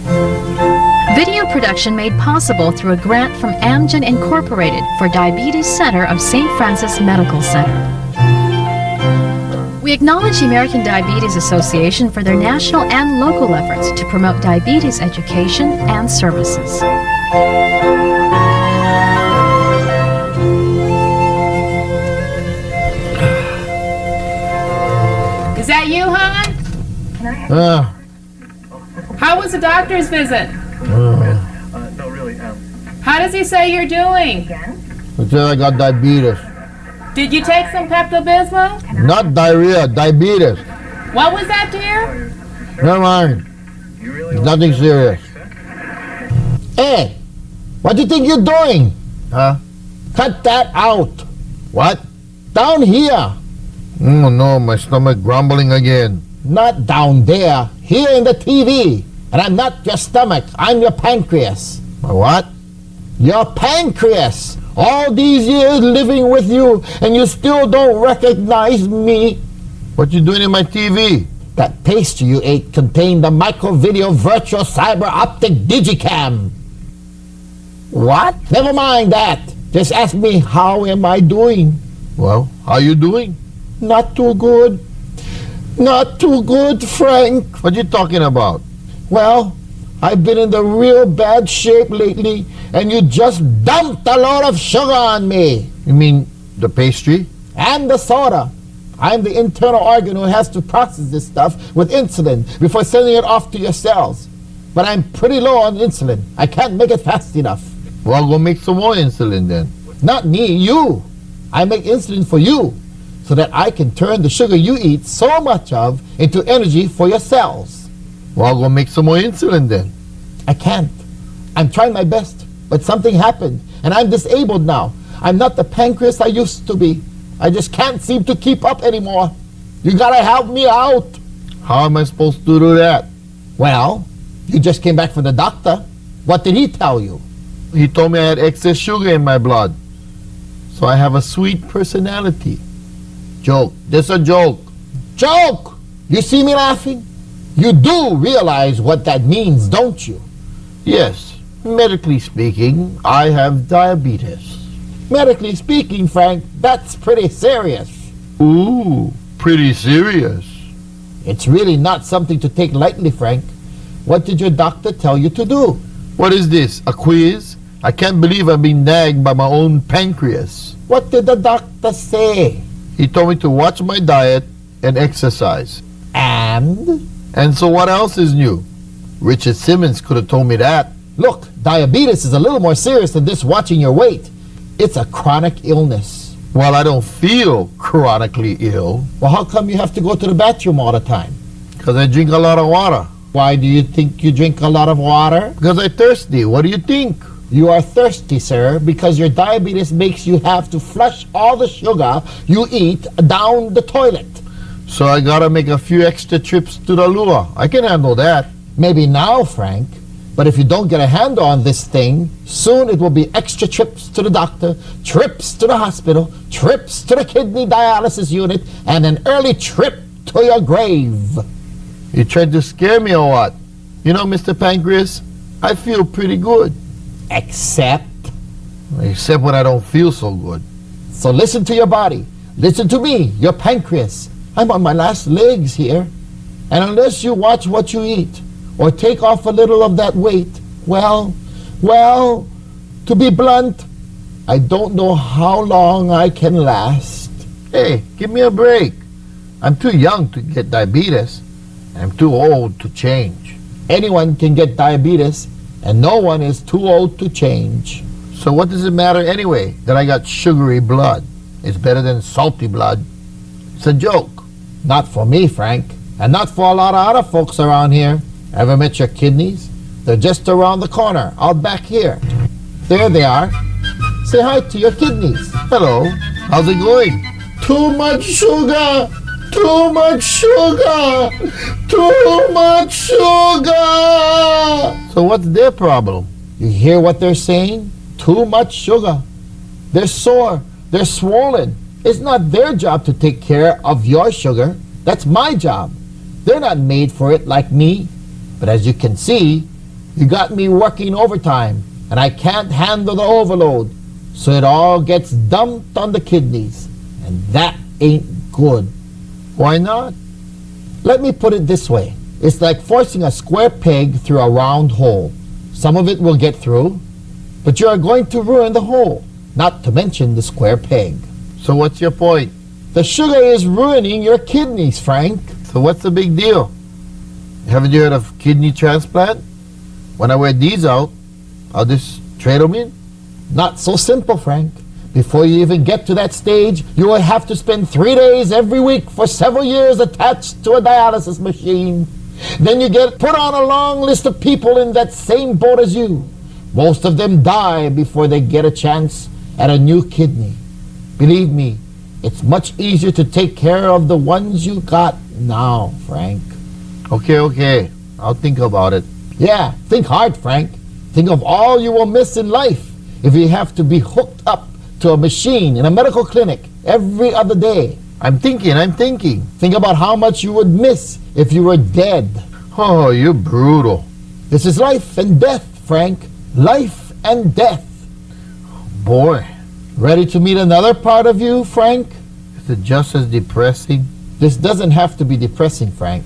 Video production made possible through a grant from Amgen Incorporated for Diabetes Center of St. Francis Medical Center. We acknowledge the American Diabetes Association for their national and local efforts to promote diabetes education and services. Is that you, hon? How was the doctor's visit? No, really. How does he say you're doing? He said I got diabetes. Did you take some Pepto-Bismol? Not diarrhea, diabetes. What was that, dear? Never mind. It's nothing serious. Hey, what do you think you're doing? Huh? Cut that out. What? Down here. Oh no, my stomach grumbling again. Not down there. Here in the TV. And I'm not your stomach. I'm your pancreas. My what? Your pancreas. All these years living with you, and you still don't recognize me. What you doing in my TV? That pastry you ate contained the micro-video virtual cyber optic digicam. What? Never mind that. Just ask me, how am I doing? Well, how you doing? Not too good. Not too good, Frank. What you talking about? Well, I've been in the real bad shape lately, and you just dumped a lot of sugar on me. You mean the pastry? And the soda. I'm the internal organ who has to process this stuff with insulin before sending it off to your cells. But I'm pretty low on insulin. I can't make it fast enough. Well, go make some more insulin then. Not me, you. I make insulin for you so that I can turn the sugar you eat so much of into energy for your cells. Well, go make some more insulin then. I can't. I'm trying my best, but something happened, and I'm disabled now. I'm not the pancreas I used to be. I just can't seem to keep up anymore. You gotta help me out. How am I supposed to do that? Well, you just came back from the doctor. What did he tell you? He told me I had excess sugar in my blood. So I have a sweet personality. Joke. This a joke. Joke! You see me laughing? You do realize what that means, don't you? Yes. Medically speaking, I have diabetes. Medically speaking, Frank, that's pretty serious. Ooh, pretty serious. It's really not something to take lightly, Frank. What did your doctor tell you to do? What is this, a quiz? I can't believe I'm being nagged by my own pancreas. What did the doctor say? He told me to watch my diet and exercise. And? And so what else is new? Richard Simmons could have told me that. Look, diabetes is a little more serious than this watching your weight. It's a chronic illness. Well, I don't feel chronically ill. Well, how come you have to go to the bathroom all the time? Because I drink a lot of water. Why do you think you drink a lot of water? Because I'm thirsty. What do you think? You are thirsty, sir, because your diabetes makes you have to flush all the sugar you eat down the toilet. So I gotta make a few extra trips to the loo. I can handle that. Maybe now, Frank. But if you don't get a handle on this thing, soon it will be extra trips to the doctor, trips to the hospital, trips to the kidney dialysis unit, and an early trip to your grave. You tried to scare me or what? You know, Mr. Pancreas, I feel pretty good. Except when I don't feel so good. So listen to your body. Listen to me, your pancreas. I'm on my last legs here. And unless you watch what you eat, or take off a little of that weight, well, to be blunt, I don't know how long I can last. Hey, give me a break. I'm too young to get diabetes. I'm too old to change. Anyone can get diabetes, and no one is too old to change. So what does it matter anyway that I got sugary blood? It's better than salty blood. It's a joke. Not for me, Frank, and not for a lot of other folks around here. Ever met your kidneys? They're just around the corner, out back here. There they are. Say hi to your kidneys. Hello. How's it going? Too much sugar! Too much sugar! Too much sugar! So what's their problem? You hear what they're saying? Too much sugar. They're sore. They're swollen. It's not their job to take care of your sugar. That's my job. They're not made for it like me. But as you can see, You got me working overtime, and I can't handle the overload, so it all gets dumped on the kidneys, and that ain't good. Why not? Let me put it this way. It's like forcing a square peg through a round hole. Some of it will get through, but you are going to ruin the hole, not to mention the square peg. So what's your point? The sugar is ruining your kidneys, Frank. So what's the big deal? Haven't you heard of kidney transplant? When I wear these out, I'll just trade them in. Not so simple, Frank. Before you even get to that stage, you will have to spend 3 days every week for several years attached to a dialysis machine. Then you get put on a long list of people in that same boat as you. Most of them die before they get a chance at a new kidney. Believe me, it's much easier to take care of the ones you got now, Frank. Okay. I'll think about it. Yeah, think hard, Frank. Think of all you will miss in life if you have to be hooked up to a machine in a medical clinic every other day. I'm thinking. Think about how much you would miss if you were dead. Oh, you're brutal. This is life and death, Frank. Life and death. Boy. Ready to meet another part of you, Frank? Is it just as depressing? This doesn't have to be depressing, Frank.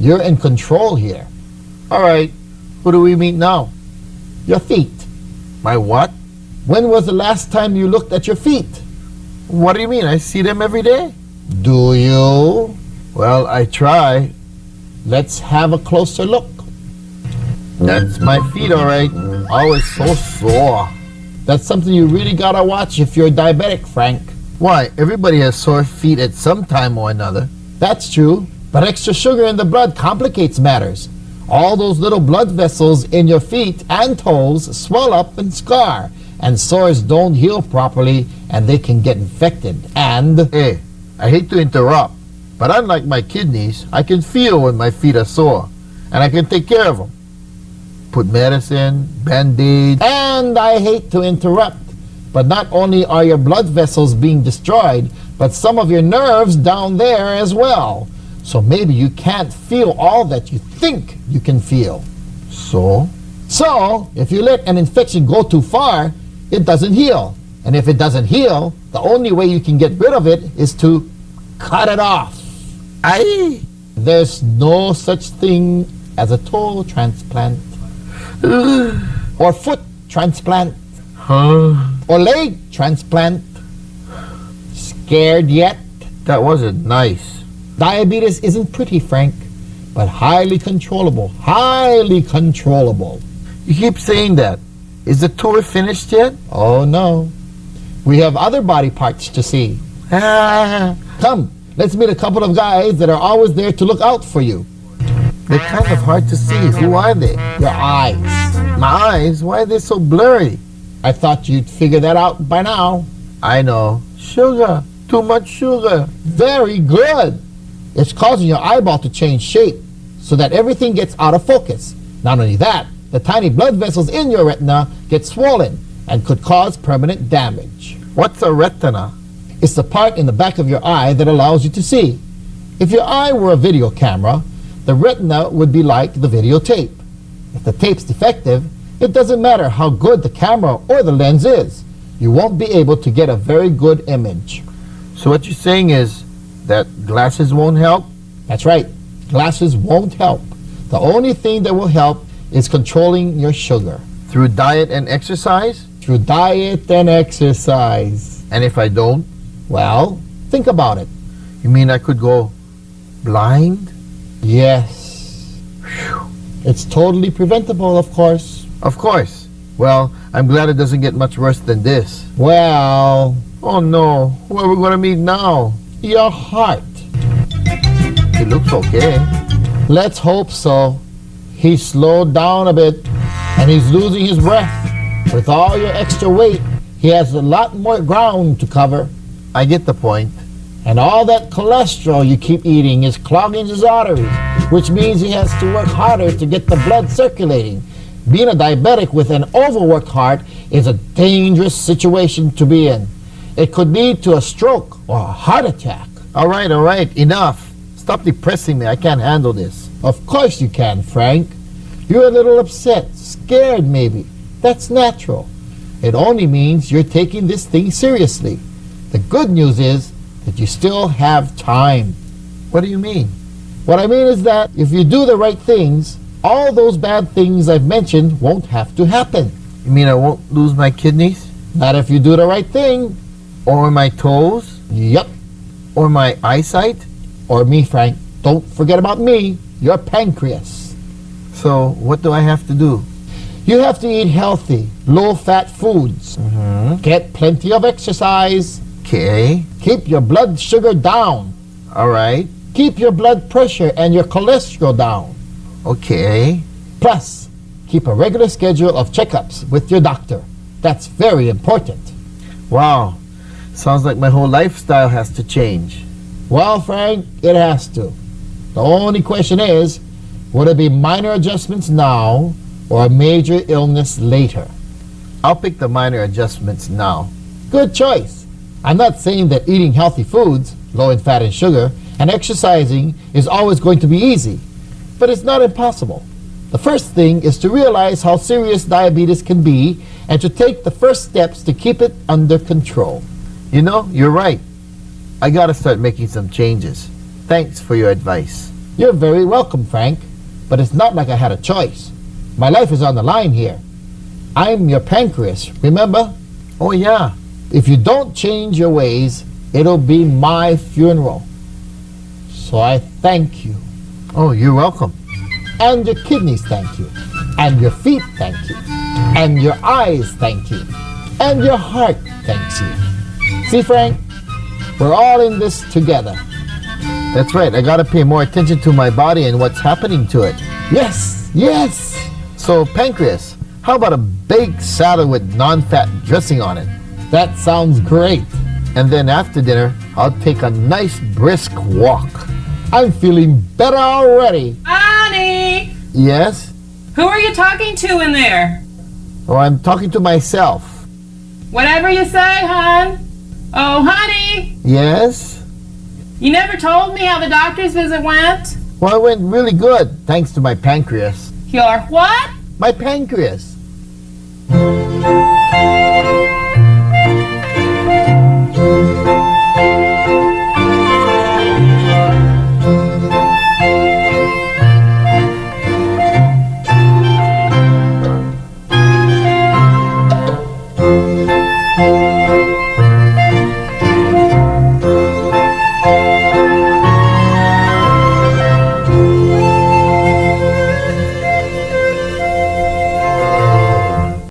You're in control here. All right. Who do we meet now? Your feet. My what? When was the last time you looked at your feet? What do you mean? I see them every day. Do you? Well, I try. Let's have a closer look. That's my feet, all right. Always so sore. That's something you really gotta watch if you're diabetic, Frank. Why? Everybody has sore feet at some time or another. That's true, but extra sugar in the blood complicates matters. All those little blood vessels in your feet and toes swell up and scar, and sores don't heal properly, and they can get infected. And... Hey, I hate to interrupt, but unlike my kidneys, I can feel when my feet are sore, and I can take care of them. Put medicine, Band-Aid, and I hate to interrupt, but not only are your blood vessels being destroyed, but some of your nerves down there as well. So maybe you can't feel all that you think you can feel. So, if you let an infection go too far, it doesn't heal. And if it doesn't heal, the only way you can get rid of it is to cut it off. Aye. There's no such thing as a toe transplant. Or foot transplant. Or leg transplant. Scared yet? That wasn't nice. Diabetes isn't pretty, Frank, but highly controllable. Highly controllable. You keep saying that. Is the tour finished yet? Oh, no. We have other body parts to see. Come, let's meet a couple of guys that are always there to look out for you. They're kind of hard to see. Who are they? Your eyes. My eyes? Why are they so blurry? I thought you'd figure that out by now. I know. Sugar. Too much sugar. Very good. It's causing your eyeball to change shape so that everything gets out of focus. Not only that, the tiny blood vessels in your retina get swollen and could cause permanent damage. What's a retina? It's the part in the back of your eye that allows you to see. If your eye were a video camera, the retina would be like the videotape. If the tape's defective, it doesn't matter how good the camera or the lens is. You won't be able to get a very good image. So what you're saying is that glasses won't help? That's right. Glasses won't help. The only thing that will help is controlling your sugar. Through diet and exercise? Through diet and exercise. And if I don't? Well, think about it. You mean I could go blind? Yes. Whew. It's totally preventable, of course. Of course. Well, I'm glad it doesn't get much worse than this. Well... Oh no, who are we going to meet now? Your heart. It looks okay. Let's hope so. He's slowed down a bit, and he's losing his breath. With all your extra weight, he has a lot more ground to cover. I get the point. And all that cholesterol you keep eating is clogging his arteries, which means he has to work harder to get the blood circulating. Being a diabetic with an overworked heart is a dangerous situation to be in. It could lead to a stroke or a heart attack. All right, enough. Stop depressing me. I can't handle this. Of course you can, Frank. You're a little upset, scared maybe. That's natural. It only means you're taking this thing seriously. The good news is that you still have time. What do you mean? What I mean is that if you do the right things, all those bad things I've mentioned won't have to happen. You mean I won't lose my kidneys? Not if you do the right thing. Or my toes? Yep. Or my eyesight? Or me, Frank. Don't forget about me, your pancreas. So what do I have to do? You have to eat healthy, low-fat foods. Get plenty of exercise. Okay. Keep your blood sugar down. All right. Keep your blood pressure and your cholesterol down. Okay. Plus, keep a regular schedule of checkups with your doctor. That's very important. Wow. Sounds like my whole lifestyle has to change. Well, Frank, it has to. The only question is, would it be minor adjustments now or a major illness later? I'll pick the minor adjustments now. Good choice. I'm not saying that eating healthy foods, low in fat and sugar, and exercising is always going to be easy, but it's not impossible. The first thing is to realize how serious diabetes can be and to take the first steps to keep it under control. You know, you're right. I gotta start making some changes. Thanks for your advice. You're very welcome, Frank, but it's not like I had a choice. My life is on the line here. I'm your pancreas, remember? Oh yeah. If you don't change your ways, it'll be my funeral. So I thank you. Oh, you're welcome. And your kidneys thank you. And your feet thank you. And your eyes thank you. And your heart thanks you. See, Frank? We're all in this together. That's right. I gotta pay more attention to my body and what's happening to it. Yes, yes. So, pancreas, how about a baked salad with non-fat dressing on it? That sounds great. And then after dinner, I'll take a nice brisk walk. I'm feeling better already. Honey! Yes? Who are you talking to in there? Oh, I'm talking to myself. Whatever you say, hon. Oh, honey! Yes? You never told me how the doctor's visit went. Well, it went really good, thanks to my pancreas. Your what? My pancreas.